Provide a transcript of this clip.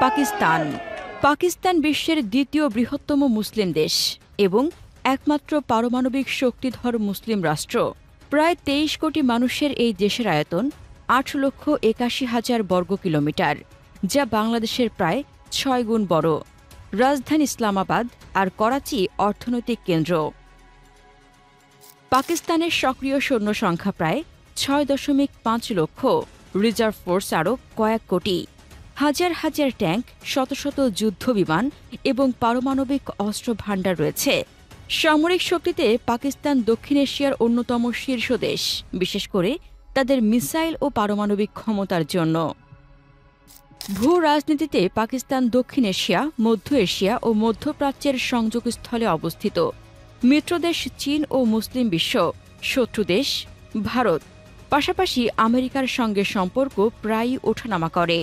পাকিস্তান পাকিস্তান বিশ্বের দ্বিতীয় বৃহত্তম মুসলিম দেশ এবং একমাত্র পারমাণবিক শক্তিধর মুসলিম রাষ্ট্র। প্রায় ২৩ কোটি মানুষের এই দেশের আয়তন ৮,৮১,০০০ বর্গ কিলোমিটার, যা বাংলাদেশের প্রায় ৬ গুণ বড়। রাজধানী ইসলামাবাদ আর করাচি অর্থনৈতিক কেন্দ্র। পাকিস্তানের সক্রিয় সৈন্য সংখ্যা প্রায় ৬.৫ লক্ষ, রিজার্ভ ফোর্স আরও কয়েক কোটি। হাজার হাজার ট্যাঙ্ক, শত শত যুদ্ধবিমান এবং পারমাণবিক অস্ত্র ভাণ্ডার রয়েছে। সামরিক শক্তিতে পাকিস্তান দক্ষিণ এশিয়ার অন্যতম শীর্ষ দেশ, বিশেষ করে তাদের মিসাইল ও পারমাণবিক ক্ষমতার জন্য। ভূ রাজনীতিতে পাকিস্তান দক্ষিণ এশিয়া, মধ্য এশিয়া ও মধ্যপ্রাচ্যের সংযোগস্থলে অবস্থিত। মিত্রদেশ চীন ও মুসলিম বিশ্ব, শত্রুদেশ ভারত, পাশাপাশি আমেরিকার সঙ্গে সম্পর্ক প্রায়ই ওঠানামা করে।